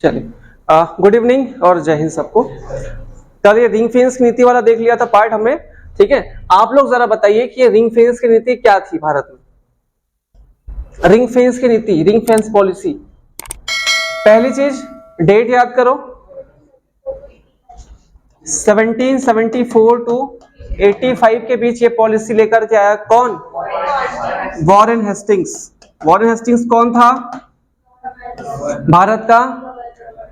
चलिए good evening और जय हिंद सबको। कल ये रिंग फेंस की नीति वाला देख लिया था पार्ट हमने, ठीक है। आप लोग जरा बताइए कि ये रिंग फेंस की नीति क्या थी भारत में। रिंग फेंस की नीति, रिंग फेंस पॉलिसी, पहली चीज डेट याद करो, 1774 टू 85 के बीच ये पॉलिसी लेकर के आया कौन? Warren Hastings. वॉरेन हेस्टिंग्स कौन था? भारत का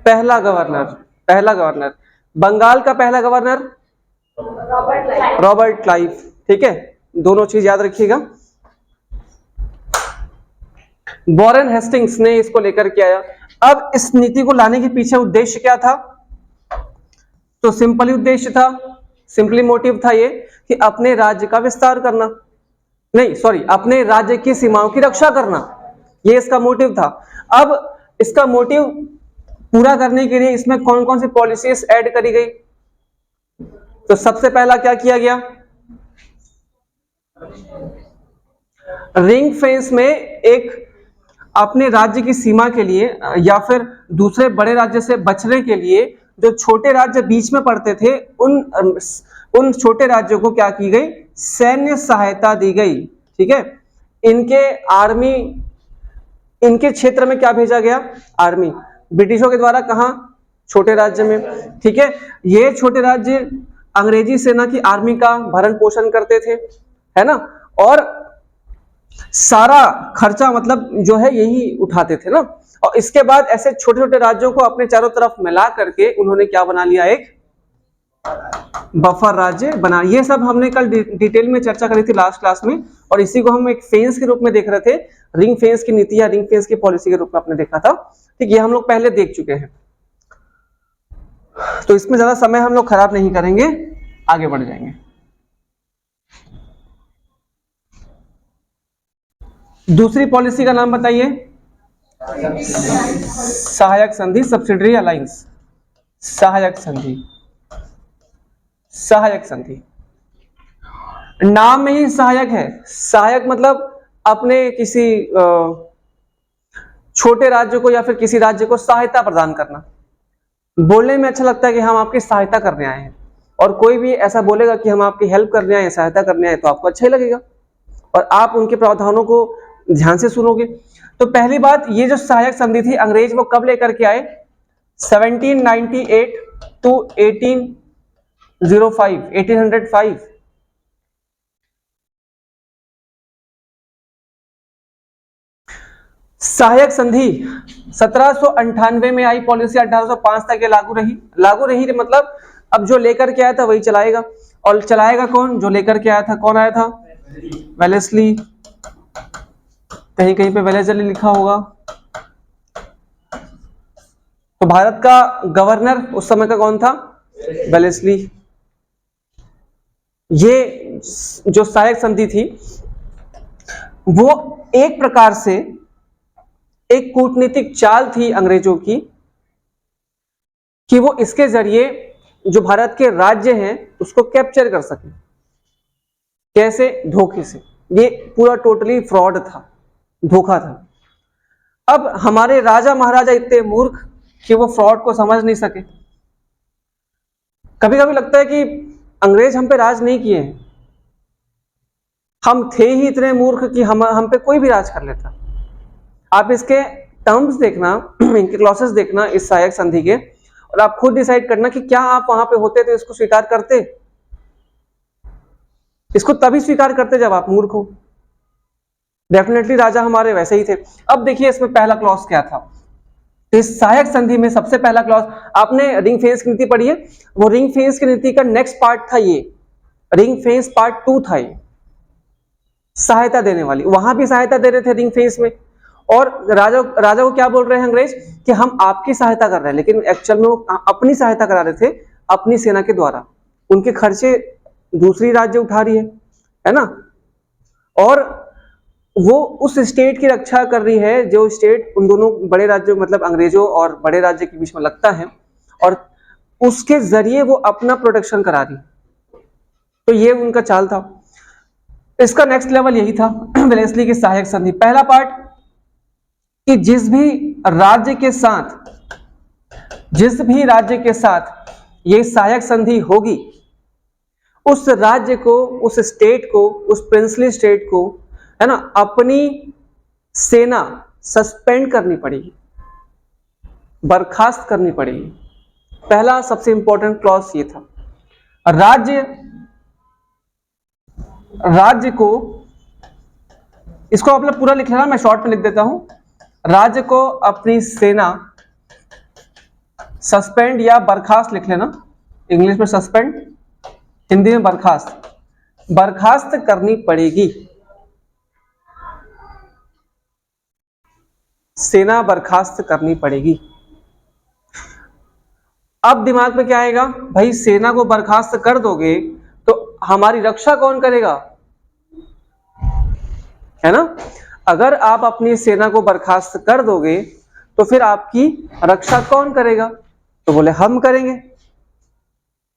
पहला गवर्नर। बंगाल का पहला गवर्नर रॉबर्ट क्लाइव, ठीक है। दोनों चीज याद रखिएगा। वॉरेन हेस्टिंग्स ने इसको लेकर के आया। अब इस नीति को लाने के पीछे उद्देश्य क्या था? तो सिंपली उद्देश्य था, सिंपली मोटिव था ये कि अपने राज्य का विस्तार करना, नहीं सॉरी, अपने राज्य की सीमाओं की रक्षा करना, ये इसका मोटिव था। अब इसका मोटिव पूरा करने के लिए इसमें कौन कौन सी पॉलिसीज ऐड करी गई? तो सबसे पहला क्या किया गया? रिंग फेंस में एक अपने राज्य की सीमा के लिए या फिर दूसरे बड़े राज्य से बचने के लिए जो छोटे राज्य बीच में पड़ते थे उन छोटे राज्यों को क्या की गई? सैन्य सहायता दी गई, ठीक है। इनके आर्मी, इनके क्षेत्र में क्या भेजा गया? आर्मी। ब्रिटिशों के द्वारा कहां? छोटे राज्य में, ठीक है। ये छोटे राज्य अंग्रेजी सेना की आर्मी का भरण पोषण करते थे, है ना, और सारा खर्चा मतलब जो है यही उठाते थे ना। और इसके बाद ऐसे छोटे छोटे राज्यों को अपने चारों तरफ मिला करके उन्होंने क्या बना लिया? एक बफर राज्य बना। ये सब हमने कल डिटेल में चर्चा करी थी लास्ट क्लास में, और इसी को हम एक फेंस के रूप में देख रहे थे। रिंग फेंस की नीति या रिंग फेंस की पॉलिसी के रूप में आपने देखा था, ठीक। ये हम लोग पहले देख चुके हैं, तो इसमें ज्यादा समय हम लोग खराब नहीं करेंगे, आगे बढ़ जाएंगे। दूसरी पॉलिसी का नाम बताइए। सहायक संधि, सब्सिडरी अलायंस। सहायक संधि नाम में ही सहायक है। सहायक मतलब अपने किसी छोटे राज्य को या फिर किसी राज्य को सहायता प्रदान करना। बोलने में अच्छा लगता है कि हम आपकी सहायता करने आए हैं, और कोई भी ऐसा बोलेगा कि हम आपकी हेल्प करने आए, सहायता करने आए, तो आपको अच्छा ही लगेगा और आप उनके प्रावधानों को ध्यान से सुनोगे। तो पहली बात, ये जो सहायक संधि थी अंग्रेज वो कब लेकर के आए? 1798 टू 1805। सहायक संधि 1798 में आई पॉलिसी, 1805 तक ये लागू रही मतलब अब जो लेकर के आया था वही चलाएगा। और चलाएगा कौन? जो लेकर के आया था। कौन आया था? वेलेस्ली। कहीं कहीं पे वेलेस्ली लिखा होगा। तो भारत का गवर्नर उस समय का कौन था? वेलेस्ली। ये जो सहायक संधि थी वो एक प्रकार से एक कूटनीतिक चाल थी अंग्रेजों की कि वो इसके जरिए जो भारत के राज्य हैं उसको कैप्चर कर सके। कैसे? धोखे से। ये पूरा टोटली फ्रॉड था, धोखा था। अब हमारे राजा महाराजा इतने मूर्ख कि वो फ्रॉड को समझ नहीं सके। कभी कभी लगता है कि अंग्रेज हम पे राज नहीं किए हैं, हम थे ही इतने मूर्ख कि हम पे कोई भी राज कर लेता। आप इसके टर्म्स देखना, इनके क्लॉसेस देखना इस सहायक संधि के, और आप खुद डिसाइड करना कि क्या आप वहां पे होते तो इसको स्वीकार करते। इसको तभी स्वीकार करते जब आप मूर्ख हो। डेफिनेटली राजा हमारे वैसे ही थे। अब देखिए इसमें पहला क्लॉज क्या था। तो इस सहायक संधि में सबसे पहला क्लॉज, आपने रिंग फेंस की नीति पढ़ी है, वो रिंग फेंस की नीति का नेक्स्ट पार्ट था ये, रिंग फेंस पार्ट 2 था ये, सहायता देने वाली। वहां भी सहायता दे रहे थे रिंग फेंस में, और राजा को क्या बोल रहे हैं अंग्रेज कि हम आपकी सहायता कर रहे हैं, लेकिन एक्चुअल में वो अपनी सहायता करा रहे थे अपनी सेना के द्वारा। उनके खर्चे दूसरी राज्य उठा रही है ना, और वो उस स्टेट की रक्षा कर रही है जो स्टेट उन दोनों बड़े राज्यों मतलब अंग्रेजों और बड़े राज्य के बीच में लगता है, और उसके जरिए वो अपना प्रोटेक्शन करा रही। तो ये उनका चाल था। इसका नेक्स्ट लेवल यही था वेलेस्ली की सहायक संधि। पहला पार्ट कि जिस भी राज्य के साथ जिस भी राज्य के साथ ये सहायक संधि होगी, उस राज्य को, उस स्टेट को, उस प्रिंसली स्टेट को, है ना, अपनी सेना सस्पेंड करनी पड़ेगी, बर्खास्त करनी पड़ेगी। पहला सबसे इंपॉर्टेंट क्लॉज ये था। राज्य को, इसको आप लोग पूरा लिख लेना, मैं शॉर्ट में लिख देता हूं। राज्य को अपनी सेना सस्पेंड या बर्खास्त लिख लेना, इंग्लिश में सस्पेंड, हिंदी में बर्खास्त करनी पड़ेगी। सेना बर्खास्त करनी पड़ेगी। अब दिमाग में क्या आएगा, भाई सेना को बर्खास्त कर दोगे तो हमारी रक्षा कौन करेगा, है ना। अगर आप अपनी सेना को बर्खास्त कर दोगे तो फिर आपकी रक्षा कौन करेगा, तो बोले हम करेंगे,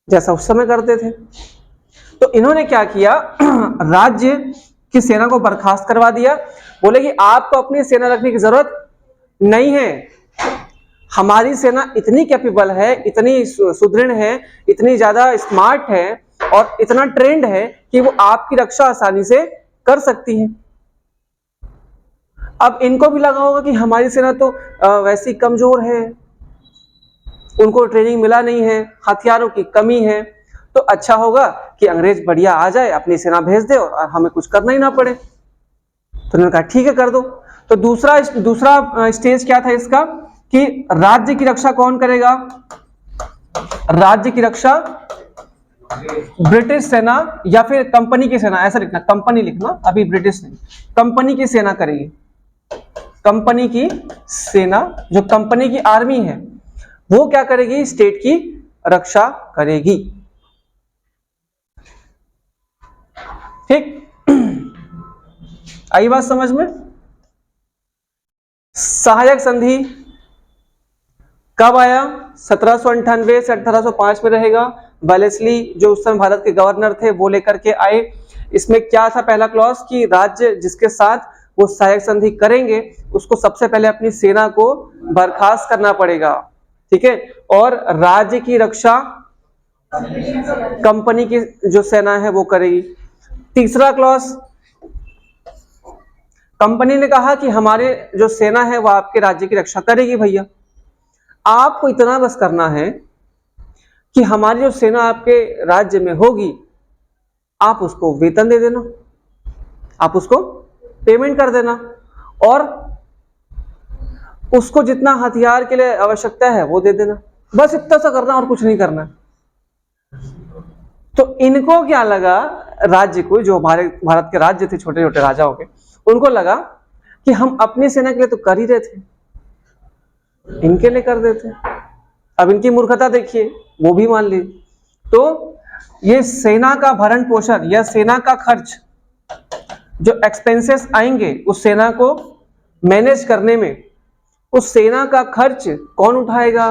जैसा उस समय करते थे। तो इन्होंने क्या किया, राज्य की सेना को बर्खास्त करवा दिया। बोले कि आपको अपनी सेना रखने की जरूरत नहीं है, हमारी सेना इतनी कैपेबल है, इतनी सुदृढ़ है, इतनी ज्यादा स्मार्ट है और इतना ट्रेंड है कि वो आपकी रक्षा आसानी से कर सकती है। अब इनको भी लगा होगा कि हमारी सेना तो वैसी कमजोर है, उनको ट्रेनिंग मिला नहीं है, हथियारों की कमी है, तो अच्छा होगा कि अंग्रेज बढ़िया आ जाए, अपनी सेना भेज दे और हमें कुछ करना ही ना पड़े। तो उन्होंने कहा ठीक है कर दो। तो दूसरा स्टेज क्या था इसका, कि राज्य की रक्षा कौन करेगा, राज्य की रक्षा ब्रिटिश सेना या फिर कंपनी की सेना, ऐसा लिखना, कंपनी लिखना, अभी ब्रिटिश नहीं, कंपनी की सेना करेगी। कंपनी की सेना, जो कंपनी की आर्मी है, वो क्या करेगी, स्टेट की रक्षा करेगी। ठीक, आई बात समझ में। सहायक संधि कब आया, 1798 से 1805 में रहेगा। वेलेस्ली जो उस समय भारत के गवर्नर थे वो लेकर के आए। इसमें क्या था पहला क्लॉज, कि राज्य जिसके साथ वो सहायक संधि करेंगे उसको सबसे पहले अपनी सेना को बर्खास्त करना पड़ेगा, ठीक है, और राज्य की रक्षा कंपनी की जो सेना है वो करेगी। तीसरा क्लॉज, कंपनी ने कहा कि हमारे जो सेना है वो आपके राज्य की रक्षा करेगी। भैया आपको इतना बस करना है कि हमारी जो सेना आपके राज्य में होगी, आप उसको वेतन दे देना, आप उसको पेमेंट कर देना, और उसको जितना हथियार के लिए आवश्यकता है वो दे देना। बस इतना सा करना और कुछ नहीं करना। तो इनको क्या लगा, राज्य को, जो भारत के राज्य थे छोटे छोटे राजाओं के, उनको लगा कि हम अपनी सेना के लिए तो कर ही रहे थे, इनके लिए कर देते। अब इनकी मूर्खता देखिए, वो भी मान ली। तो ये सेना का भरण पोषण या सेना का खर्च, जो एक्सपेंसेस आएंगे उस सेना को मैनेज करने में, उस सेना का खर्च कौन उठाएगा,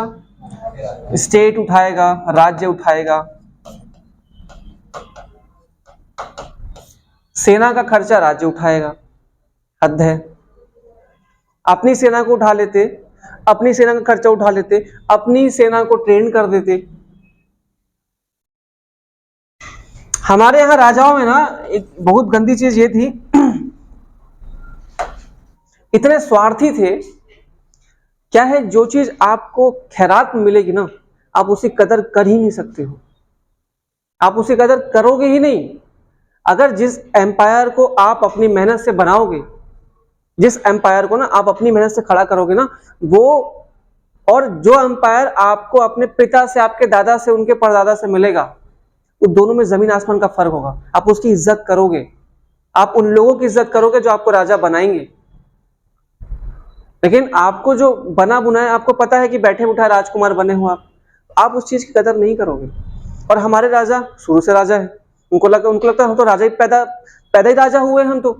स्टेट उठाएगा, राज्य उठाएगा। सेना का खर्चा राज्य उठाएगा, हद है। अपनी सेना को उठा लेते, अपनी सेना का खर्चा उठा लेते, अपनी सेना को ट्रेन कर देते। हमारे यहां राजाओं में ना एक बहुत गंदी चीज ये थी, इतने स्वार्थी थे। क्या है, जो चीज आपको खैरात में मिलेगी ना, आप उसकी कदर कर ही नहीं सकते हो, आप उसकी कदर करोगे ही नहीं। अगर जिस एम्पायर को आप अपनी मेहनत से बनाओगे, जिस एम्पायर को ना आप अपनी मेहनत से खड़ा करोगे ना, वो और जो एम्पायर आपको अपने पिता से, आपके दादा से, उनके परदादा से मिलेगा, वो दोनों में जमीन आसमान का फर्क होगा। आप उसकी इज्जत करोगे, आप उन लोगों की इज्जत करोगे जो आपको राजा बनाएंगे। लेकिन आपको जो बना बुनाया, आपको पता है कि बैठे उठाए राजकुमार बने हो आप उस चीज की कदर नहीं करोगे। और हमारे राजा शुरू से राजा है, उनको लगता है हम तो राजा ही पैदा ही राजा हुए, हम तो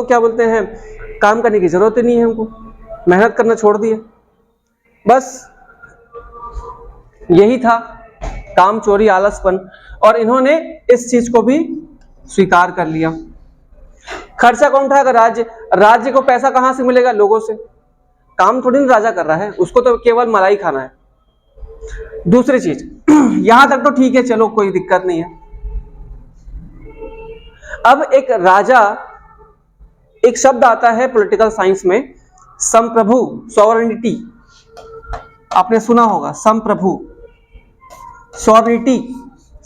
क्या बोलते हैं, काम करने की जरूरत ही नहीं है, हमको मेहनत करना छोड़ दिए। बस यही था काम चोरी, आलसपन, और इन्होंने इस चीज को भी स्वीकार कर लिया। खर्चा कौन उठाएगा, राज्य को पैसा कहां से मिलेगा, लोगों से। काम थोड़ी ना राजा कर रहा है, उसको तो केवल मलाई खाना है। दूसरी चीज, यहां तक तो ठीक है, चलो कोई दिक्कत नहीं है। अब एक राजा, एक शब्द आता है पॉलिटिकल साइंस में, संप्रभु, सॉवरेनिटी, आपने सुना होगा, संप्रभु, सॉवरेनिटी,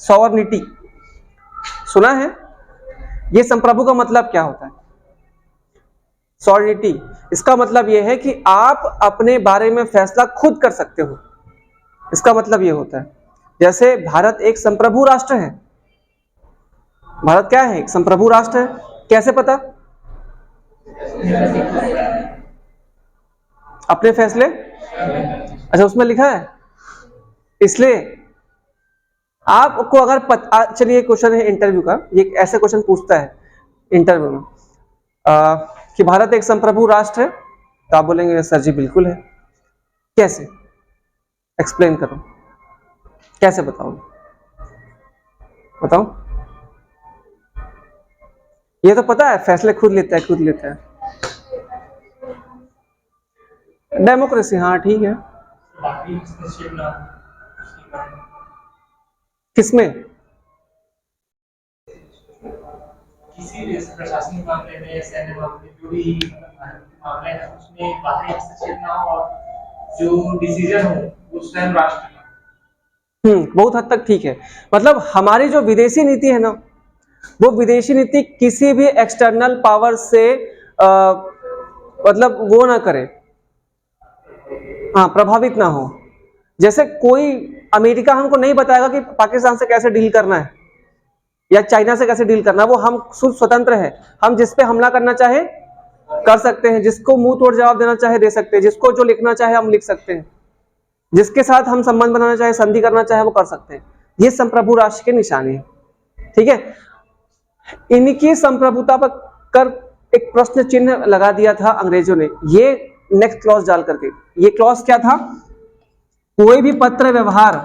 सॉवरेनिटी सुना है। ये संप्रभु का मतलब क्या होता है? सॉवरेनिटी, इसका मतलब यह है कि आप अपने बारे में फैसला खुद कर सकते हो, इसका मतलब यह होता है। जैसे भारत एक संप्रभु राष्ट्र है, भारत क्या है? एक संप्रभु राष्ट्र है। कैसे पता? अपने फैसले, अच्छा उसमें लिखा है, इसलिए आपको अगर चलिए क्वेश्चन है इंटरव्यू का, ये ऐसे क्वेश्चन पूछता है इंटरव्यू में कि भारत एक संप्रभु राष्ट्र है, तो आप बोलेंगे सर जी बिल्कुल है। कैसे? एक्सप्लेन करो, कैसे बताओ, बताओ। ये तो पता है, फैसले खुद लेता है, खुद लेता है, डेमोक्रेसी, हाँ ठीक है। किसमें? किसी भी प्रशासनिक मामले में, सैन्य मामले में, जो भी मामले है उसमें बाहरी हस्तक्षेप ना हो और जो डिसीजन हो वो स्वयं राष्ट्र का। बहुत हद तक ठीक है। मतलब हमारी जो विदेशी नीति है ना, वो विदेशी नीति किसी भी एक्सटर्नल पावर से मतलब वो ना करे, हाँ प्रभावित ना हो। जैसे कोई अमेरिका हमको नहीं बताएगा कि पाकिस्तान से कैसे डील करना है या चाइना से कैसे डील करना है, वो हम स्वतंत्र है, हम जिस पे हमला करना चाहे कर सकते हैं, जिसको मुंह तोड़ जवाब देना चाहे दे सकते हैं, जिसको जो लिखना चाहे हम लिख सकते हैं, जिसके साथ हम संबंध बनाना चाहे, संधि करना चाहे वो कर सकते हैं। ये संप्रभु राष्ट्र के निशाने हैं, ठीक है। इनकी संप्रभुता पर कर एक प्रश्न चिन्ह लगा दिया था अंग्रेजों ने, ये नेक्स्ट क्लॉज डाल करके। ये क्लॉज क्या था? कोई भी पत्र व्यवहार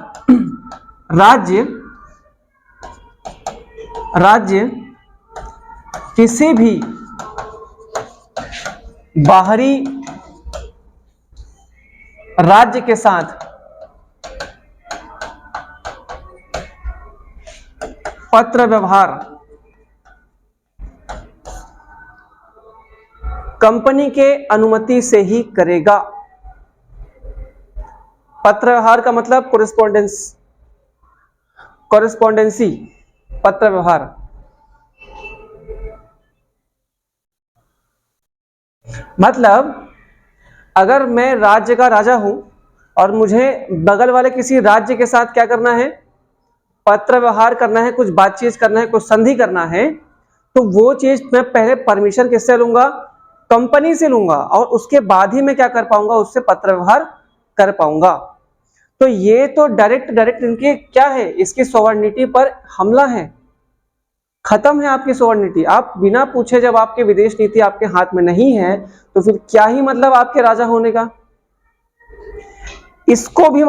राज्य किसी भी बाहरी राज्य के साथ पत्र व्यवहार कंपनी के अनुमति से ही करेगा। पत्र व्यवहार का मतलब कॉरेस्पॉन्डेंसी, पत्र व्यवहार। मतलब अगर मैं राज्य का राजा हूं और मुझे बगल वाले किसी राज्य के साथ क्या करना है? पत्र व्यवहार करना है, कुछ बातचीत करना है, कुछ संधि करना है, तो वो चीज मैं पहले परमिशन किससे लूंगा? कंपनी से लूंगा, और उसके बाद ही मैं क्या कर पाऊंगा? उससे पत्र व्यवहार कर पाऊंगा। तो ये तो डायरेक्ट इनके क्या है? इसकी सॉवरेनिटी पर हमला है। खत्म है आपकी सॉवरेनिटी। आप बिना पूछे, जब आपके विदेश नीति आपके हाथ में नहीं है, तो फिर क्या ही मतलब आपके राजा होने का? इसको भी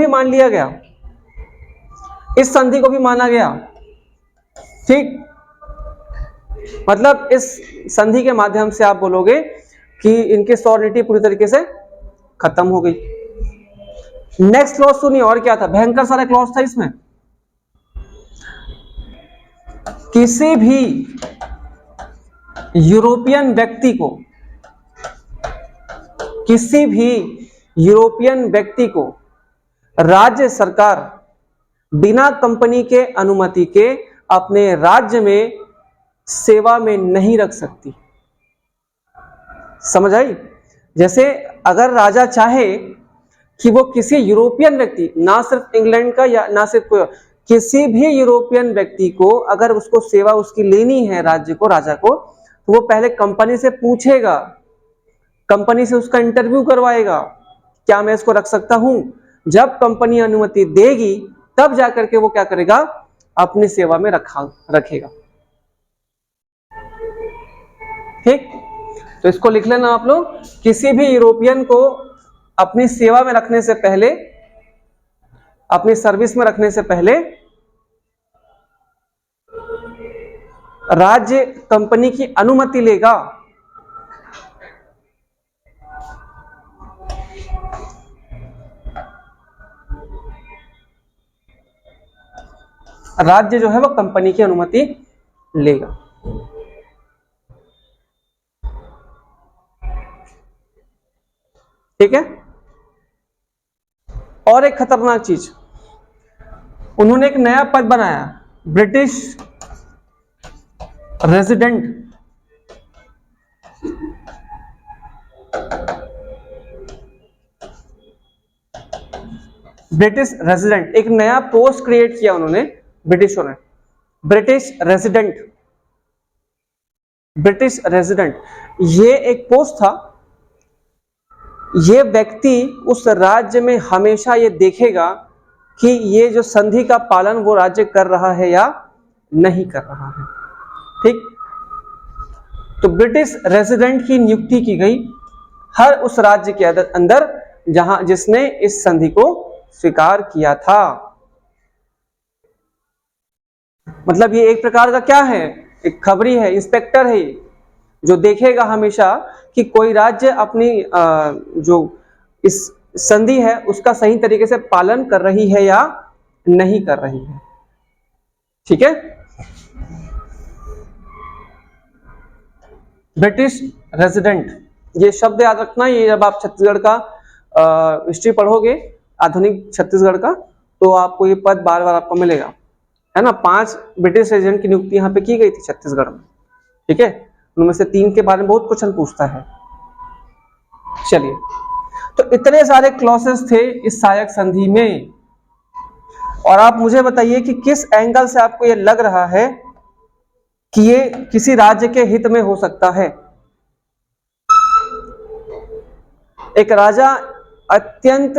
मान लिया गया, इस संधि को भी माना गया, ठीक। मतलब इस संधि के माध्यम से आप बोलोगे कि इनकी सॉवरेनिटी पूरी तरीके से खत्म हो गई। नेक्स्ट क्लॉज सुनिए, और क्या था? भयंकर सारा क्लॉज था इसमें। किसी भी यूरोपियन व्यक्ति को राज्य सरकार बिना कंपनी के अनुमति के अपने राज्य में सेवा में नहीं रख सकती। समझ आई? जैसे अगर राजा चाहे कि वो किसी यूरोपियन व्यक्ति, ना सिर्फ इंग्लैंड का या ना सिर्फ कोई, किसी भी यूरोपियन व्यक्ति को अगर उसको सेवा उसकी लेनी है राज्य को, राजा को, तो वो पहले कंपनी से पूछेगा, कंपनी से उसका इंटरव्यू करवाएगा, क्या मैं इसको रख सकता हूं। जब कंपनी अनुमति देगी तब जाकर के वो क्या करेगा? अपनी सेवा में रखेगा, ठीक। तो इसको लिख लेना आप लोग, किसी भी यूरोपियन को अपनी सेवा में रखने से पहले, अपनी सर्विस में रखने से पहले राज्य कंपनी की अनुमति लेगा, राज्य जो है वो कंपनी की अनुमति लेगा। ठीक है। और एक खतरनाक चीज, उन्होंने एक नया पद बनाया, ब्रिटिश रेजिडेंट। ब्रिटिश रेजिडेंट, एक नया पोस्ट क्रिएट किया उन्होंने ब्रिटिशों ने, ब्रिटिश रेजिडेंट। ब्रिटिश रेजिडेंट ये एक पोस्ट था, ये व्यक्ति उस राज्य में हमेशा ये देखेगा कि ये जो संधि का पालन वो राज्य कर रहा है या नहीं कर रहा है। ठीक, तो ब्रिटिश रेजिडेंट की नियुक्ति की गई हर उस राज्य के अंदर जहां जिसने इस संधि को स्वीकार किया था। मतलब ये एक प्रकार का क्या है, एक खबरी है, इंस्पेक्टर है, जो देखेगा हमेशा कि कोई राज्य अपनी जो इस संधि है उसका सही तरीके से पालन कर रही है या नहीं कर रही है। ठीक है। ब्रिटिश रेजिडेंट, ये शब्द याद रखना, ये जब आप छत्तीसगढ़ का हिस्ट्री पढ़ोगे, आधुनिक छत्तीसगढ़ का, तो आपको ये पद बार बार आपको मिलेगा, है ना। 5 ब्रिटिश रेजिडेंट की नियुक्ति यहाँ पे की गई थी छत्तीसगढ़ में। ठीक है, उनमें से 3 के बारे में बहुत क्वेश्चन पूछता है। चलिए, तो इतने सारे क्लॉसेस थे इस सहायक संधि में, और आप मुझे बताइए कि किस एंगल से आपको ये लग रहा है कि ये किसी राज्य के हित में हो सकता है। एक राजा अत्यंत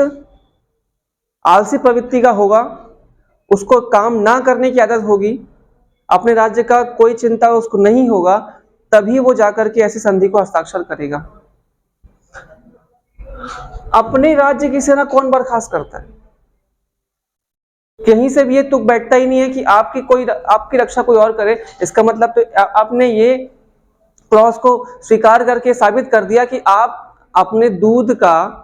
आलसी प्रवृत्ति का होगा, उसको काम ना करने की आदत होगी, अपने राज्य का कोई चिंता उसको नहीं होगा, तभी वो जाकर के ऐसी संधि को हस्ताक्षर करेगा। अपने राज्य की सेना कौन बर्खास्त करता है? कहीं से भी ये तुक बैठता ही नहीं है कि आपकी रक्षा कोई और करे। इसका मतलब तो आपने ये क्लॉज को स्वीकार करके साबित कर दिया कि आप अपने दूध का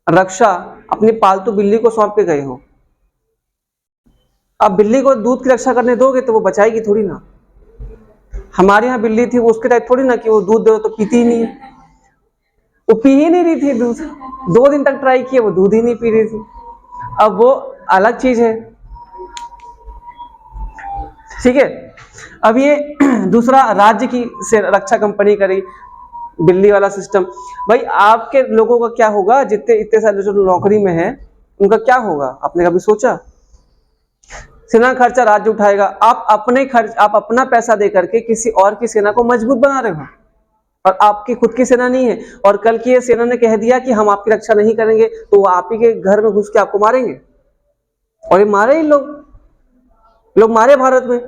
रक्षा अपनी पालतू बिल्ली को सौंप के गए हो। अब बिल्ली को दूध की रक्षा करने दोगे तो वो बचाएगी थोड़ी ना। हमारे यहाँ बिल्ली थी, वो उसके टाइप थोड़ी ना कि वो दूध दो तो पीती ही नहीं है, वो पी ही नहीं रही थी दूध। 2 दिन तक ट्राई किया, वो दूध ही नहीं पी रही थी। अब वो अलग चीज है। ठीक है। अब ये दूसरा राज्य की से रक्षा कंपनी करी, बिल्ली वाला सिस्टम। भाई आपके लोगों का क्या होगा, जितने इतने सारे जो नौकरी में है उनका क्या होगा, आपने कभी सोचा? सेना खर्चा राज्य उठाएगा, आप अपना पैसा दे करके किसी और की सेना को मजबूत बना रहे हो, और आपकी खुद की सेना नहीं है, और कल की ये सेना ने कह दिया कि हम आपकी रक्षा नहीं करेंगे, तो वो आप ही के घर में घुस के आपको मारेंगे। और ये मारे ही लोग मारे भारत में,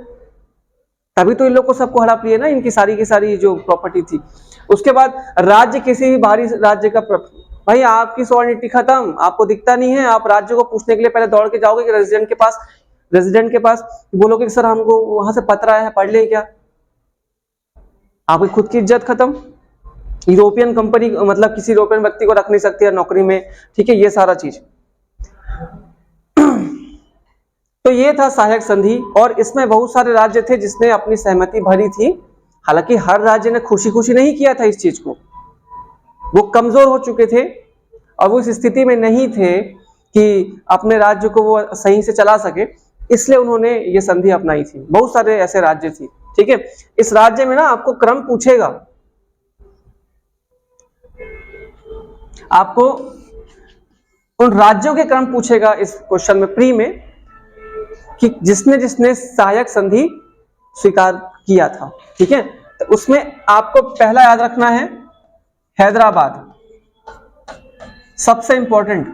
तभी तो इन लोग को सबको हड़प लिया ना, इनकी सारी की सारी जो प्रॉपर्टी थी। उसके बाद राज्य, किसी भी बाहरी राज्य का, भाई आपकी सॉवर्निटी खत्म, आपको दिखता नहीं है। आप राज्य को पूछने के लिए पहले दौड़ के जाओगे कि रेजिडेंट के पास बोलोगे कि सर हमको वहां से पत्र आया है, पढ़ ले क्या? आपकी खुद की इज्जत खत्म। यूरोपियन कंपनी, मतलब किसी यूरोपियन व्यक्ति को रख नहीं सकती है नौकरी में। ठीक है, ये सारा चीज। तो ये था सहायक संधि, और इसमें बहुत सारे राज्य थे जिसने अपनी सहमति भरी थी। हालांकि हर राज्य ने खुशी खुशी नहीं किया था इस चीज को, वो कमजोर हो चुके थे और वो इस स्थिति में नहीं थे कि अपने राज्य को वो सही से चला सके, इसलिए उन्होंने ये संधि अपनाई थी। बहुत सारे ऐसे राज्य थे। ठीक है, इस राज्य में ना आपको क्रम पूछेगा, आपको उन राज्यों के क्रम पूछेगा इस क्वेश्चन में, प्री में, कि जिसने सहायक संधि स्वीकार किया था। ठीक है, तो उसमें आपको पहला याद रखना है हैदराबाद, सबसे इंपॉर्टेंट।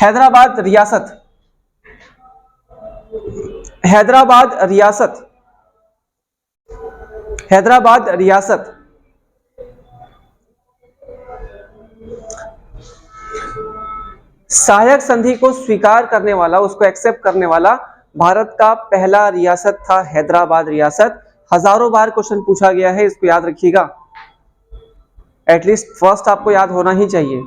हैदराबाद रियासत, हैदराबाद रियासत, हैदराबाद रियासत सहायक संधि को स्वीकार करने वाला, उसको एक्सेप्ट करने वाला भारत का पहला रियासत था, हैदराबाद रियासत। हजारों बार क्वेश्चन पूछा गया है, इसको याद रखिएगा, एटलीस्ट फर्स्ट आपको याद होना ही चाहिए।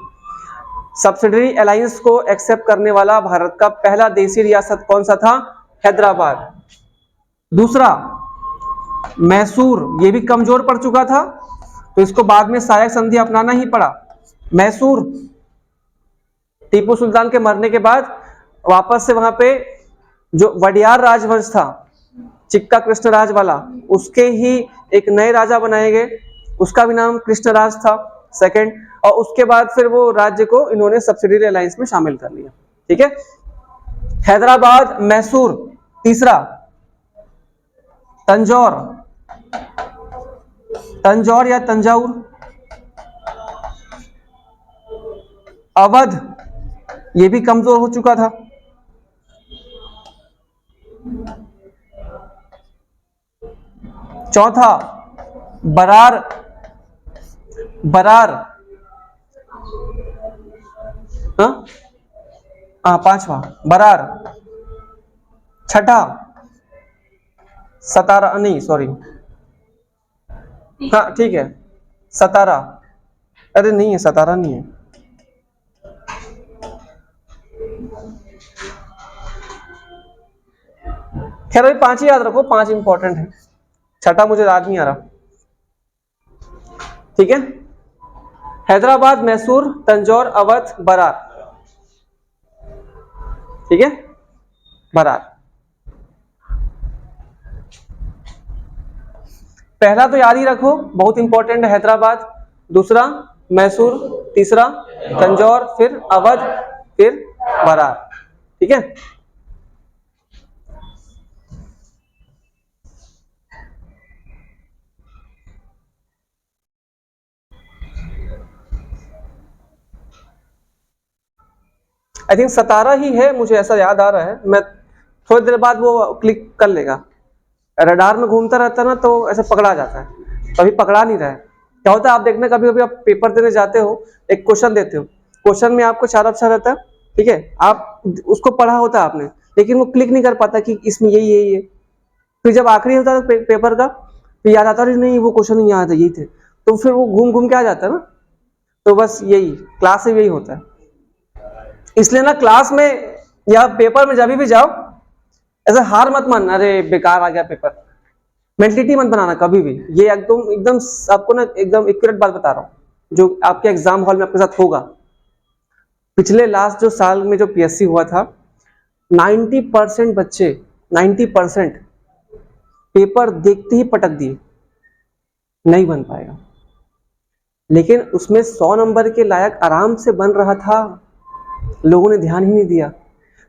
सब्सिडरी अलायंस को एक्सेप्ट करने वाला भारत का पहला देशी रियासत कौन सा था? हैदराबाद। दूसरा, मैसूर, ये भी कमजोर पड़ चुका था तो इसको बाद में सहायक संधि अपनाना ही पड़ा। मैसूर टीपू सुल्तान के मरने के बाद वापस से वहां पे जो वडियार राजवंश था, चिक्का कृष्णराज वाला, उसके ही एक नए राजा बनाए गए, उसका भी नाम कृष्णराज था सेकंड, और उसके बाद फिर वो राज्य को इन्होंने सब्सिडियरी अलायंस में शामिल कर लिया। ठीक है, हैदराबाद, मैसूर। तीसरा, तंजौर, तंजौर या तंजाउर, अवध, ये भी कमजोर हो चुका था। चौथा, बरार, बरार, पांचवा बरार। छठा, सतारा, नहीं सॉरी, हाँ ठीक है, सतारा, अरे नहीं है, सतारा नहीं है, खैर भाई 5 ही याद रखो, 5 इंपॉर्टेंट है, छठा मुझे याद नहीं आ रहा। ठीक है, हैदराबाद, मैसूर, तंजौर, अवध, बरार। ठीक है, बरार। पहला तो याद ही रखो, बहुत इंपॉर्टेंट है, हैदराबाद। दूसरा मैसूर, तीसरा तंजौर, फिर अवध, फिर बरार। ठीक है, आई थिंक सतारा ही है, मुझे ऐसा याद आ रहा है, मैं थोड़ी देर बाद वो क्लिक कर लेगा, रडार में घूमता रहता है ना तो ऐसे पकड़ा जाता है, कभी पकड़ा नहीं रहा है। क्या होता है, आप देखना कभी कभी आप पेपर देने जाते हो, एक क्वेश्चन देते हो, क्वेश्चन में आपको 4 ऑप्शन रहता है, ठीक है, आप उसको पढ़ा होता है आपने, लेकिन वो क्लिक नहीं कर पाता कि इसमें यही है। फिर जब आखिरी होता है पेपर का, फिर याद आता है नहीं वो क्वेश्चन नहीं याद है, यही थे, तो फिर वो घूम घूम के आ जाता है ना। तो बस यही क्लास में यही होता है, इसलिए ना क्लास में या पेपर में जब भी जाओ ऐसा हार मत मान, अरे बेकार आ गया पेपर, मेंटलिटी मत बनाना कभी भी। ये एकदम एकदम आपको ना एकदम एक्यूरेट बात बता रहा हूँ जो आपके एग्जाम हॉल में आपके साथ होगा। पिछले लास्ट जो साल में जो पीएससी हुआ था, 90% बच्चे 90% पेपर देखते ही पटक दिए, नहीं बन पाएगा। लेकिन उसमें 100 नंबर के लायक आराम से बन रहा था, लोगों ने ध्यान ही नहीं दिया।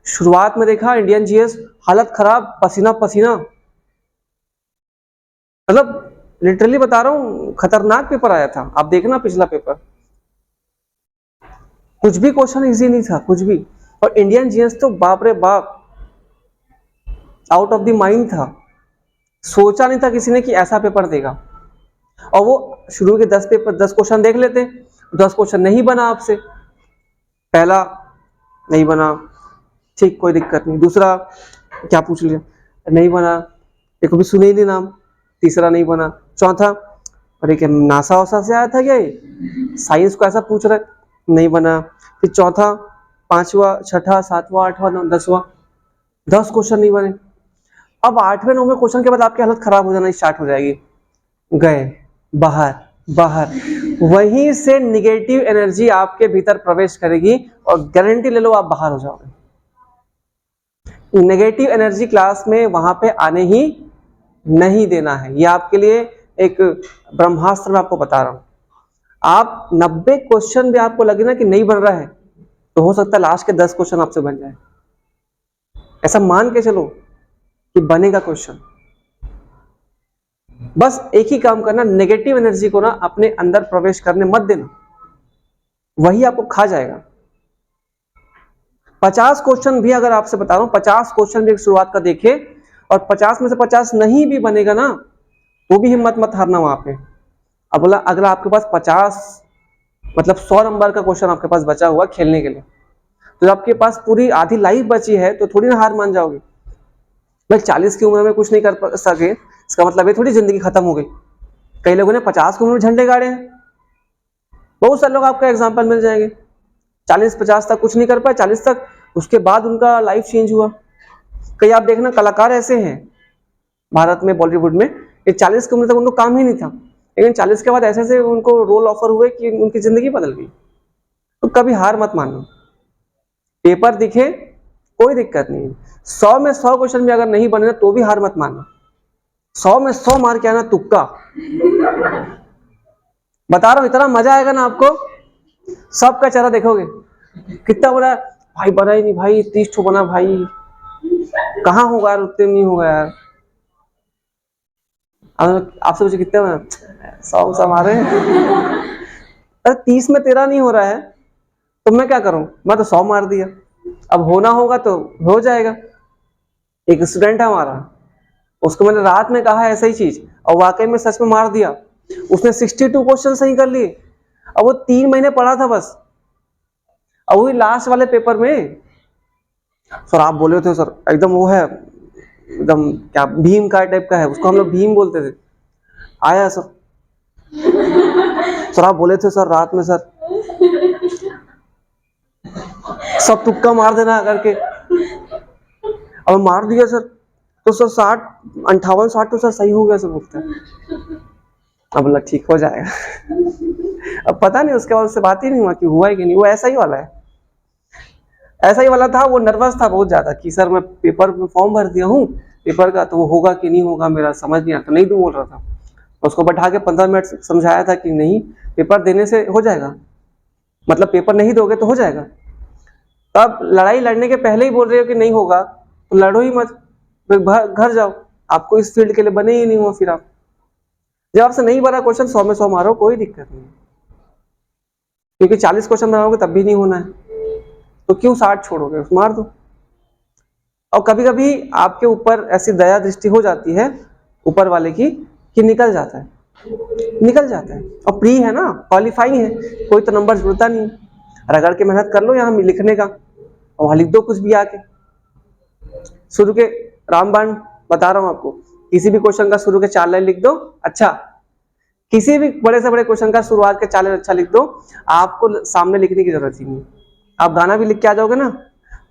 शुरुआत में देखा इंडियन जीएस हालत खराब, पसीना पसीना, मतलब लिटरली बता रहा हूं खतरनाक पेपर आया था। आप देखना पिछला पेपर, कुछ भी क्वेश्चन इजी नहीं था, कुछ भी। और इंडियन जीएस तो बाप रे बाप आउट ऑफ द माइंड था, सोचा नहीं था किसी ने कि ऐसा पेपर देगा। और वो शुरू के 10 क्वेश्चन देख लेते, 10 क्वेश्चन नहीं बना आपसे, पहला नहीं बना, ठीक कोई दिक्कत नहीं, दूसरा क्या पूछ लिया नहीं बना, एक भी सुने ही नहीं नाम, तीसरा नहीं बना, चौथा अरे क्या नासा वासा से आया था क्या, साइंस को ऐसा पूछ रहा है, नहीं बना, फिर चौथा, पांचवा, छठा, सातवां, आठवां, 10वां, 10 क्वेश्चन नहीं बने। अब 8वें 9वें क्वेश्चन के बाद आपकी हालत खराब हो जाना स्टार्ट हो जाएगी, गए बाहर बाहर, वहीं से निगेटिव एनर्जी आपके भीतर प्रवेश करेगी और गारंटी ले लो आप बाहर हो जाओगे। नेगेटिव एनर्जी क्लास में वहां पे आने ही नहीं देना है, ये आपके लिए एक ब्रह्मास्त्र मैं आपको बता रहा हूं। आप 90 क्वेश्चन भी आपको लगे ना कि नहीं बन रहा है, तो हो सकता है लास्ट के 10 क्वेश्चन आपसे बन जाए, ऐसा मान के चलो कि बनेगा क्वेश्चन। बस एक ही काम करना, नेगेटिव एनर्जी को ना अपने अंदर प्रवेश करने मत देना, वही आपको खा जाएगा। 50 क्वेश्चन भी अगर आपसे बता रहा हूं, 50 क्वेश्चन भी शुरुआत का देखे और 50 में से 50 नहीं भी बनेगा ना, वो भी हिम्मत मत हारना वहां पे। अब बोला अगला आपके पास 50 मतलब 100 नंबर का क्वेश्चन आपके पास बचा हुआ खेलने के लिए, तो आपके पास पूरी आधी लाइफ बची है, तो थोड़ी ना हार मान जाओगे। भाई 40 की उम्र में कुछ नहीं कर सके इसका मतलब ये थोड़ी जिंदगी खत्म हो गई। कई लोगों ने 50 की उम्र में झंडे गाड़े हैं, बहुत सारे लोग आपका एग्जाम्पल मिल जाएंगे। 40-50 तक कुछ नहीं कर पाए, 40 तक, उसके बाद उनका लाइफ चेंज हुआ। कई आप देखना कलाकार ऐसे हैं भारत में, बॉलीवुड में, कि 40 की उम्र तक उनको काम ही नहीं था, लेकिन 40 के बाद ऐसे ऐसे उनको रोल ऑफर हुए कि उनकी जिंदगी बदल गई। तो कभी हार मत मानो, पेपर दिखे कोई दिक्कत नहीं है, 100 में 100 क्वेश्चन भी अगर नहीं बने तो भी हार मत मानो, 100 में 100 मार के आना, तुक्का। बता रहा हूं, इतना मजा आएगा ना आपको, सबका चेहरा देखोगे, कितना बड़ा भाई बना ही नहीं भाई, 30 ठो बना भाई, कहाँ होगा यार, उतने नहीं होगा यार। आपसे पूछे कितने बना, 100 मारे। अरे 30 में तेरा नहीं हो रहा है तो मैं क्या करूं, मैं तो 100 मार दिया, अब होना होगा तो हो जाएगा। एक स्टूडेंट है हमारा, उसको मैंने रात में कहा ऐसा ही चीज, और वाकई में सच में मार दिया, उसने 62 क्वेश्चन सही कर लिए। अब वो 3 महीने पढ़ा था बस, अब वही लास्ट वाले पेपर में, सर आप बोले थे सर एकदम वो है, एकदम क्या भीम का टाइप का है, उसको हम लोग भीम बोलते थे। आया सर, सर आप बोले थे सर रात में सर, सब तुक्का मार देना करके, अब मार दिया सर, तो सर 60 58 60 तो सर सही हो गया सर, बोलता है। अब बोला ठीक हो जाएगा। अब पता नहीं उसके बाद उससे बात ही नहीं हुआ कि हुआ है कि नहीं, वो ऐसा ही वाला है, ऐसा ही वाला था। वो नर्वस था बहुत ज्यादा कि सर मैं पेपर में फॉर्म भर दिया हूँ पेपर का, तो वो होगा कि नहीं होगा मेरा समझ नहीं आता, नहीं दूं बोल रहा था। उसको बैठा के 15 मिनट समझाया था कि नहीं, पेपर देने से हो जाएगा, मतलब पेपर नहीं दोगे तो हो जाएगा। तब लड़ाई लड़ने के पहले ही बोल रहे हो कि नहीं होगा तो लड़ो ही मत, घर जाओ, आपको इस फील्ड के लिए बने ही नहीं हो। फिर आप जब आपसे नहीं बना क्वेश्चन, 100 में 100 मारो, कोई दिक्कत नहीं, क्योंकि 40 क्वेश्चन बनाओगे तब भी नहीं होना है, तो क्यों 60 छोड़ोगे, मार दो। और कभी कभी आपके ऊपर ऐसी दया दृष्टि हो जाती है ऊपर वाले की कि निकल जाता है, निकल जाता है। और प्री है ना, क्वालिफाइंग है, कोई तो नंबर जुड़ता नहीं, रगड़ के मेहनत कर लो यहाँ लिखने का, और वहां लिख दो कुछ भी आके। शुरू के रामबाण बता रहा हूं आपको, किसी भी क्वेश्चन का शुरू के 4 लाइन लिख दो, अच्छा, किसी भी बड़े से बड़े क्वेश्चन का शुरुआत के 4 लाइन अच्छा लिख दो, आपको सामने लिखने की जरूरत ही नहीं। आप गाना भी लिख के आ जाओगे ना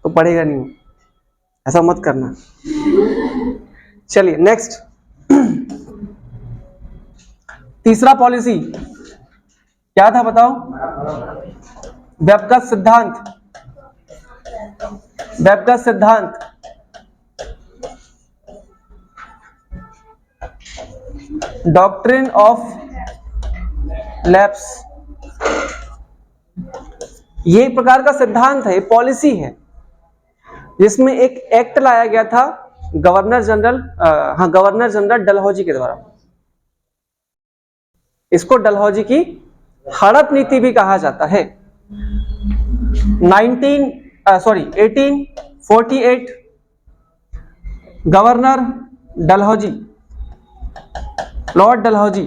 तो पढ़ेगा नहीं, ऐसा मत करना। चलिए नेक्स्ट, तीसरा पॉलिसी क्या था बताओ, वेबगत सिद्धांत। वेबगत सिद्धांत डॉक्ट्रिन ऑफ लैप्स, ये एक प्रकार का सिद्धांत है, पॉलिसी है, जिसमें एक एक्ट लाया गया था गवर्नर जनरल डलहौजी के द्वारा। इसको डलहौजी की हड़प नीति भी कहा जाता है। 1848 गवर्नर डलहौजी, लॉर्ड डलहौजी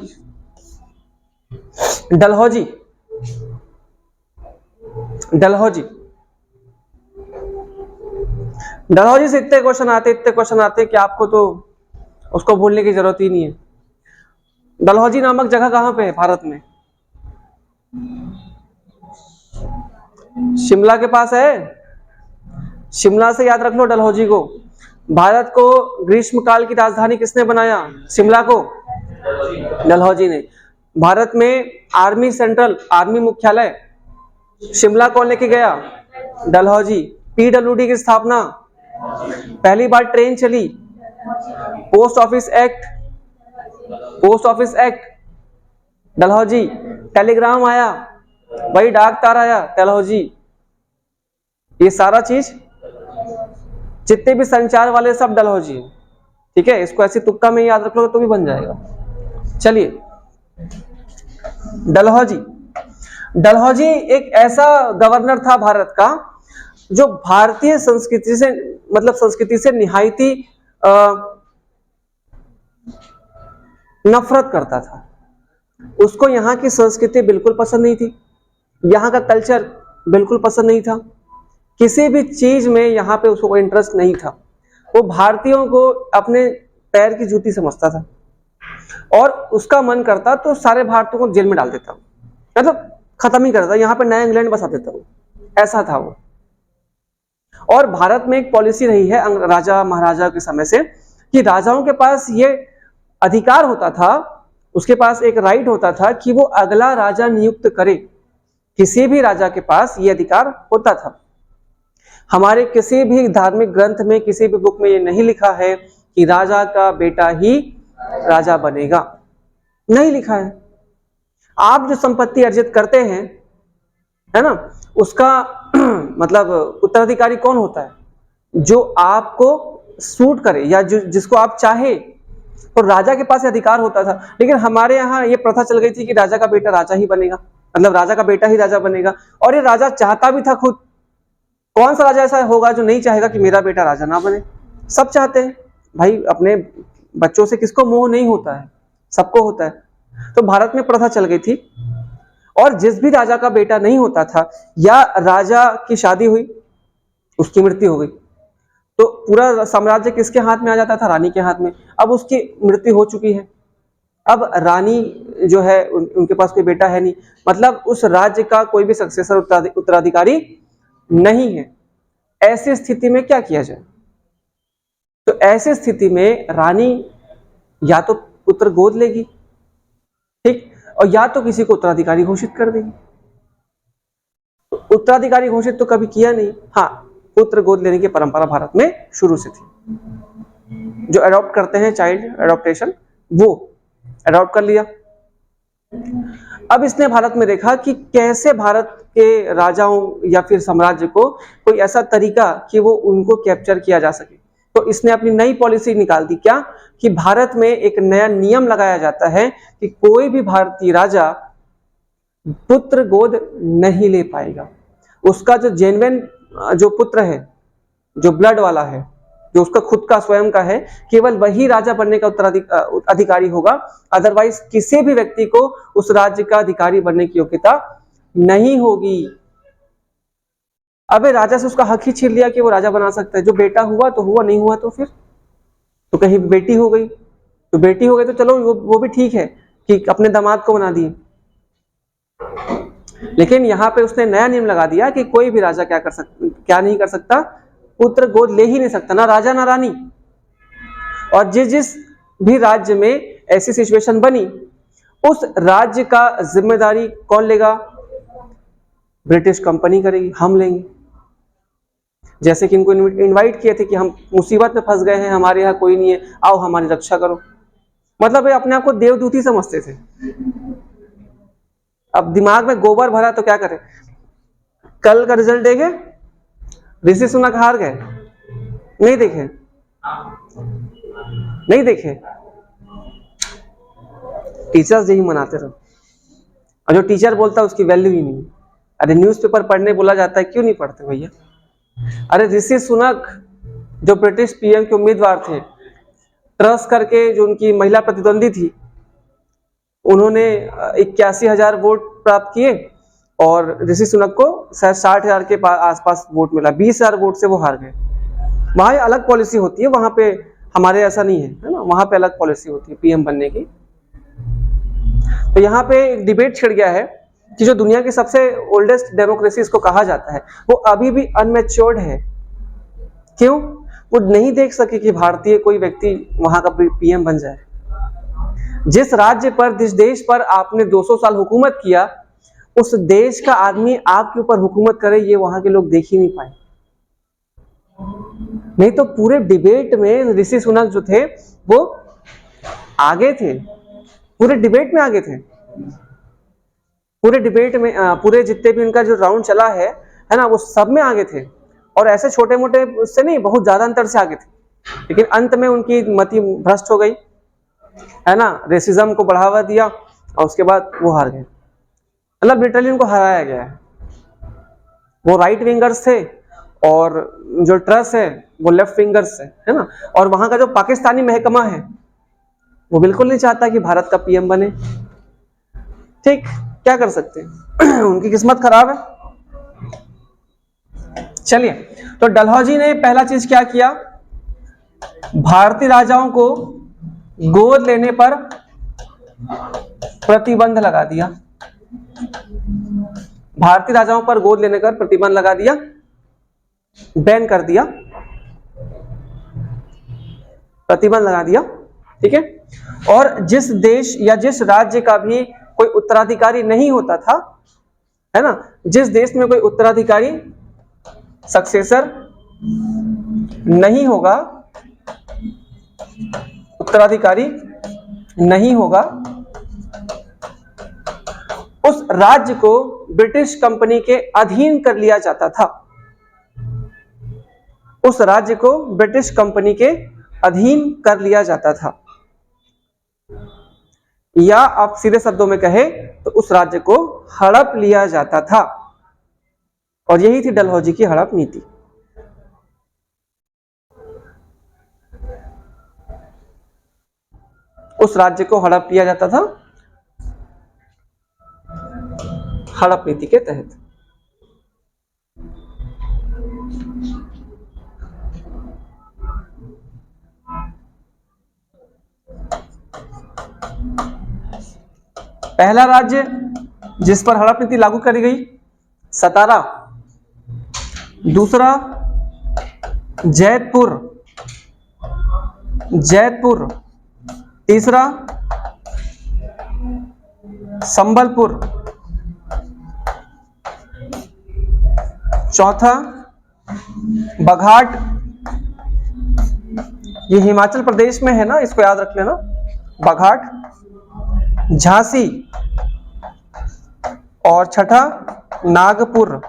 से इतने क्वेश्चन आते कि आपको तो उसको भूलने की जरूरत ही नहीं है। डलहौजी नामक जगह कहां पे है भारत में, शिमला के पास है, शिमला से याद रख लो डलहौजी को। भारत को ग्रीष्मकाल की राजधानी किसने बनाया, शिमला को, डलहौजी ने। भारत में आर्मी मुख्यालय शिमला कौन लेके गया, डलहौजी। पीडब्ल्यूडी की स्थापना, पहली बार ट्रेन चली, post office act Dalhousie. Telegram आया, वही डाक तार आया, डलहौजी। ये सारा चीज जितने भी संचार वाले सब डलहौजी है, ठीक है। इसको ऐसी तुक्का में याद रख लो तो भी बन जाएगा। चलिए, डलहौजी एक ऐसा गवर्नर था भारत का जो भारतीय संस्कृति से निहायती नफरत करता था। उसको यहाँ की संस्कृति बिल्कुल पसंद नहीं थी, यहाँ का कल्चर बिल्कुल पसंद नहीं था, किसी भी चीज में यहाँ पे उसको कोई इंटरेस्ट नहीं था। वो भारतीयों को अपने पैर की जूती समझता था, और उसका मन करता तो सारे भारतीयों को जेल में डाल देता, मतलब खत्म ही करता, यहाँ पे नया इंग्लैंड बसा देता। ऐसा था वो। और भारत में एक पॉलिसी रही है राजा महाराजा के समय से कि राजाओं के पास ये अधिकार होता था, उसके पास एक राइट होता था कि वो अगला राजा नियुक्त करे। किसी भी राजा के पास ये अधिकार होता था। हमारे किसी भी धार्मिक ग्रंथ में, किसी भी बुक में ये नहीं लिखा है कि राजा का बेटा ही राजा बनेगा, नहीं लिखा है। आप जो संपत्ति अर्जित करते हैं, है ना, उसका मतलब उत्तराधिकारी कौन होता है? जो आपको सूट करे या जिसको आप चाहे। तो राजा के पास अधिकार होता था, लेकिन हमारे यहाँ ये प्रथा चल गई थी कि राजा का बेटा राजा ही बनेगा, मतलब राजा का बेटा ही राजा बनेगा। और ये राजा चाहता भी था खुद। कौन सा राजा ऐसा होगा जो नहीं चाहेगा कि मेरा बेटा राजा ना बने? सब चाहते हैं भाई। अपने बच्चों से किसको मोह नहीं होता है? सबको होता है। तो भारत में प्रथा चल गई थी, और जिस भी राजा का बेटा नहीं होता था, या राजा की शादी हुई, उसकी मृत्यु हो गई, तो पूरा साम्राज्य किसके हाथ में आ जाता था? रानी के हाथ में। अब उसकी मृत्यु हो चुकी है, अब रानी जो है उनके पास कोई बेटा है नहीं, मतलब उस राज्य का कोई भी सक्सेसर उत्तराधिकारी नहीं है। ऐसी स्थिति में क्या किया जाए? तो ऐसी स्थिति में रानी या तो पुत्र गोद लेगी, ठीक, और या तो किसी को उत्तराधिकारी घोषित कर देगी। तो उत्तराधिकारी घोषित तो कभी किया नहीं। हाँ, पुत्र गोद लेने की परंपरा भारत में शुरू से थी। जो अडॉप्ट करते हैं, चाइल्ड अडॉप्टेशन, वो अडॉप्ट कर लिया। अब इसने भारत में देखा कि कैसे भारत के राजाओं या फिर साम्राज्य को कोई ऐसा तरीका कि वो उनको कैप्चर किया जा सके। तो इसने अपनी नई पॉलिसी निकाल दी। क्या? कि भारत में एक नया नियम लगाया जाता है कि कोई भी भारतीय राजा पुत्र गोद नहीं ले पाएगा। उसका जो जेन्युइन जो पुत्र है, जो ब्लड वाला है, जो उसका खुद का स्वयं का है, केवल वही राजा बनने का अधिकारी होगा। अदरवाइज किसी भी व्यक्ति को उस राज्य का अधिकारी बनने की योग्यता नहीं होगी। अबे राजा से उसका हक ही छीन लिया कि वो राजा बना सकता है। जो बेटा हुआ तो हुआ, नहीं हुआ तो फिर तो कहीं बेटी हो गई, तो बेटी हो गई तो चलो वो भी ठीक है कि अपने दामाद को बना दिए। लेकिन यहाँ पे उसने नया नियम लगा दिया कि कोई भी राजा क्या नहीं कर सकता? पुत्र गोद ले ही नहीं सकता, ना राजा ना रानी। और जिस भी राज्य में ऐसी सिचुएशन बनी, उस राज्य का जिम्मेदारी कौन लेगा? ब्रिटिश कंपनी करेगी, हम लेंगे। जैसे कि इनको इनवाइट किए थे कि हम मुसीबत में फंस गए हैं, हमारे यहाँ कोई नहीं है, आओ हमारी रक्षा करो। मतलब ये अपने आप को देवदूत ही समझते थे। अब दिमाग में गोबर भरा तो क्या करें? कल का रिजल्ट देखे? ऋषि सुनक हार गए, नहीं देखे? नहीं देखे? टीचर्स यही मनाते रहो, और जो टीचर बोलता है उसकी वैल्यू ही नहीं। अरे न्यूज़पेपर पढ़ने बोला जाता है, क्यों नहीं पढ़ते भैया? अरे ऋषि सुनक जो ब्रिटिश पीएम के उम्मीदवार थे, ट्रस करके जो उनकी महिला प्रतिद्वंदी थी, उन्होंने 81,000 वोट प्राप्त किए, और ऋषि सुनक को शायद 60,000 के आसपास वोट मिला। 20,000 वोट से वो हार गए। वहां अलग पॉलिसी होती है, वहां पे हमारे ऐसा नहीं है ना, वहां पे अलग पॉलिसी होती है पीएम बनने की। तो यहाँ पे एक डिबेट छिड़ गया है कि जो दुनिया की सबसे ओल्डेस्ट डेमोक्रेसी इसको कहा जाता है, वो अभी भी अनमेच्योर्ड है। क्यों? वो नहीं देख सके कि भारतीय कोई व्यक्ति वहां का पीएम बन जाए। जिस राज्य पर, जिस देश पर आपने 200 साल हुकूमत किया, उस देश का आदमी आपके ऊपर हुकूमत करे, ये वहां के लोग देख ही नहीं पाए। नहीं तो पूरे डिबेट में ऋषि सुनक जो थे वो आगे थे, पूरे डिबेट में आगे थे। पूरे डिबेट में पूरे जितने भी उनका जो राउंड चला है ना, वो सब में आगे थे। और ऐसे छोटे मोटे उससे नहीं, बहुत ज्यादा अंतर से आगे थे। लेकिन अंत में उनकी मति भ्रष्ट हो गई, है ना, रेसिज्म को बढ़ावा दिया, और उसके बाद वो हार गए। मतलब लिटरली उनको हराया गया है। वो राइट विंगर्स थे, और जो ट्रस है वो लेफ्ट विंगर्स है ना। और वहां का जो पाकिस्तानी महकमा है, वो बिल्कुल नहीं चाहता कि भारत का पीएम बने। ठीक, क्या कर सकते हैं? उनकी किस्मत खराब है। चलिए, तो डलहौजी ने पहला चीज क्या किया? भारतीय राजाओं को गोद लेने पर प्रतिबंध लगा दिया। भारतीय राजाओं पर गोद लेने का प्रतिबंध लगा दिया, बैन कर दिया, प्रतिबंध लगा दिया। ठीक है। और जिस देश या जिस राज्य का भी कोई उत्तराधिकारी नहीं होता था, है ना, जिस देश में कोई उत्तराधिकारी सक्सेसर नहीं होगा, उत्तराधिकारी नहीं होगा, उस राज्य को ब्रिटिश कंपनी के अधीन कर लिया जाता था। उस राज्य को ब्रिटिश कंपनी के अधीन कर लिया जाता था, या आप सीधे शब्दों में कहें तो उस राज्य को हड़प लिया जाता था। और यही थी डलहौजी की हड़प नीति। उस राज्य को हड़प लिया जाता था हड़प नीति के तहत। पहला राज्य जिस पर हड़प नीति लागू करी गई, सतारा। दूसरा जैतपुर, जैतपुर। तीसरा संबलपुर। चौथा बघाट, ये हिमाचल प्रदेश में है ना, इसको याद रख लेना, बघाट। झांसी। और छठा नागपुर।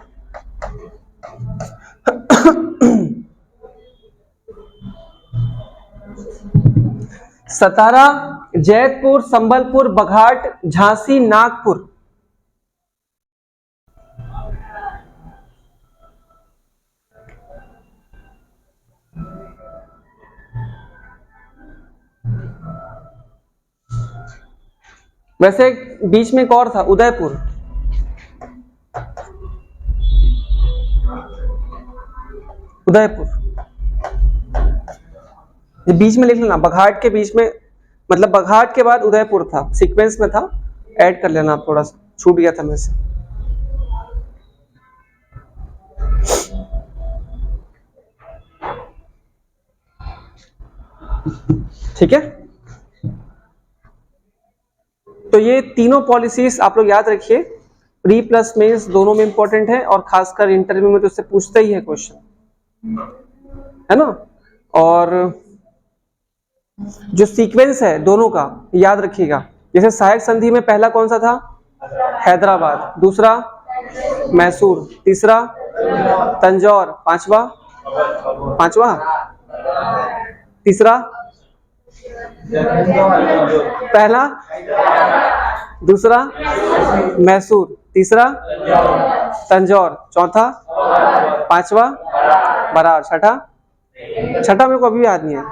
सतारा, जैतपुर, संबलपुर, बघाट, झांसी, नागपुर। वैसे बीच में एक और था, उदयपुर। उदयपुर ये बीच में लिख लेना, बघाट के बीच में, मतलब बघाट के बाद उदयपुर था, सीक्वेंस में था, ऐड कर लेना आप, थोड़ा सा छूट गया था मेरे से। ठीक है। तो ये तीनों पॉलिसीज आप लोग याद रखिए, प्री प्लस मेंस दोनों में इंपॉर्टेंट है, और खासकर इंटरव्यू में तो उससे पूछता ही है क्वेश्चन, है ना। और जो सीक्वेंस है दोनों का याद रखिएगा, जैसे सहायक संधि में पहला कौन सा था, हैदराबाद, दूसरा मैसूर, तीसरा तंजौर, पांचवा तीसरा, पहला, दूसरा मैसूर, तीसरा तंजौर, चौथा, पांचवा बरार, छठा मेरे को अभी याद नहीं है।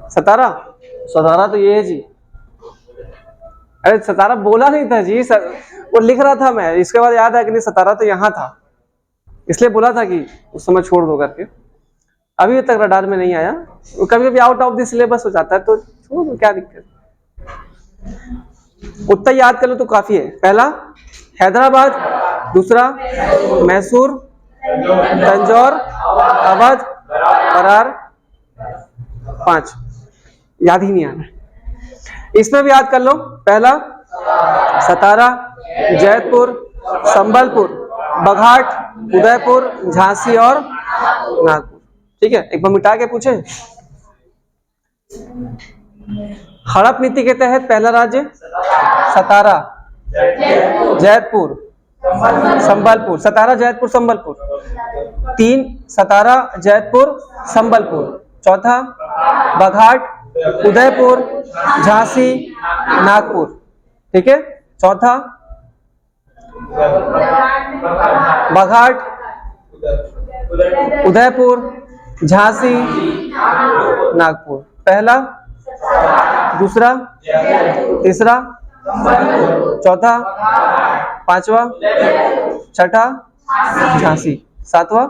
सतारा तो ये है जी। अरे सतारा बोला नहीं था जी सर, वो लिख रहा था मैं, इसके बाद याद है कि नहीं, सतारा तो यहाँ था, इसलिए बोला था कि उस समय छोड़ दो करके। अभी तक रडार में नहीं आया, कभी कभी आउट ऑफ द सिलेबस हो जाता है तो छोड़ दो, क्या दिक्कत। उतना याद कर लो तो काफी है। पहला हैदराबाद, दूसरा मैसूर, तंजौर, अवध, बरार, 5 याद ही नहीं आ रहा। इसमें भी याद कर लो, पहला सतारा, जैतपुर, संबलपुर, बघाट, उदयपुर, झांसी और नागपुर। ठीक है, एक बार मिटा के पूछे। हड़प नीति के तहत पहला राज्य सतारा, जैतपुर, संबलपुर, सतारा, जैतपुर, संबलपुर। 3 सतारा, जैतपुर, संबलपुर। चौथा बघाट, उदयपुर, झांसी, नागपुर। ठीक है, चौथा बघाट, उदयपुर, झांसी, नागपुर। पहला, दूसरा, तीसरा, चौथा, पांचवा, छठा झांसी, सातवां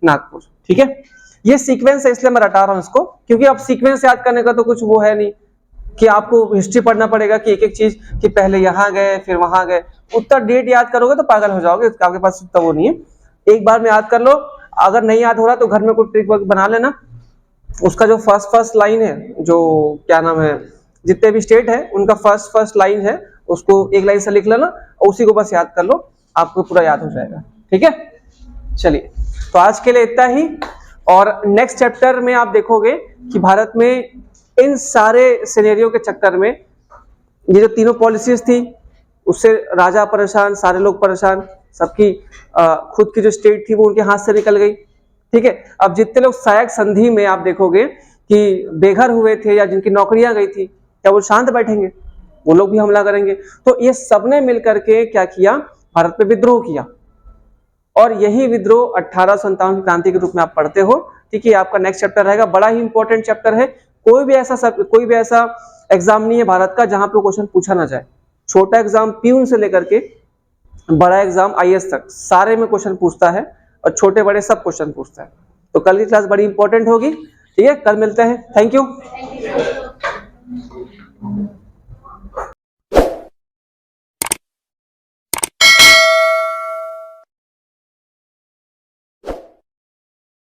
नागपुर। ठीक है, ये सीक्वेंस है, इसलिए मैं रटा रहा हूं इसको, क्योंकि अब सीक्वेंस याद करने का तो कुछ वो है नहीं, कि आपको हिस्ट्री पढ़ना पड़ेगा कि एक एक चीज कि पहले यहाँ गए फिर वहां गए। उतना डेट याद करोगे तो पागल हो जाओगे, आपके पास उतना वो नहीं है। एक बार में याद कर लो, अगर नहीं याद हो रहा तो घर में कोई ट्रिक बना लेना। उसका जो फर्स्ट लाइन है, जो क्या नाम है, जितने भी स्टेट है उनका फर्स्ट लाइन है, उसको एक लाइन से लिख लेना और उसी को बस याद कर लो, आपको पूरा याद हो जाएगा। ठीक है, चलिए तो आज के लिए इतना ही। और नेक्स्ट चैप्टर में आप देखोगे कि भारत में इन सारे सिनेरियो के चक्कर में ये जो तीनों पॉलिसीज थी, उससे राजा परेशान, सारे लोग परेशान, सबकी खुद की जो स्टेट थी वो उनके हाथ से निकल गई। ठीक है, अब जितने लोग सहायक संधि में आप देखोगे कि बेघर हुए थे या जिनकी नौकरियां गई थी, क्या वो शांत बैठेंगे? वो लोग भी हमला करेंगे। तो ये सबने मिलकर के क्या किया, भारत पे विद्रोह किया। और यही विद्रोह 1857 की क्रांति के रूप में आप पढ़ते हो। ठीक है, आपका नेक्स्ट चैप्टर रहेगा, बड़ा ही इंपॉर्टेंट चैप्टर है। कोई भी ऐसा एग्जाम नहीं है भारत का जहां पे क्वेश्चन पूछा ना जाए। छोटा एग्जाम प्यून से लेकर के बड़ा एग्जाम आईएएस तक सारे में क्वेश्चन पूछता है, और छोटे बड़े सब क्वेश्चन पूछता है। तो कल की क्लास बड़ी इंपॉर्टेंट होगी। ठीक है, कल मिलते हैं। Thank you.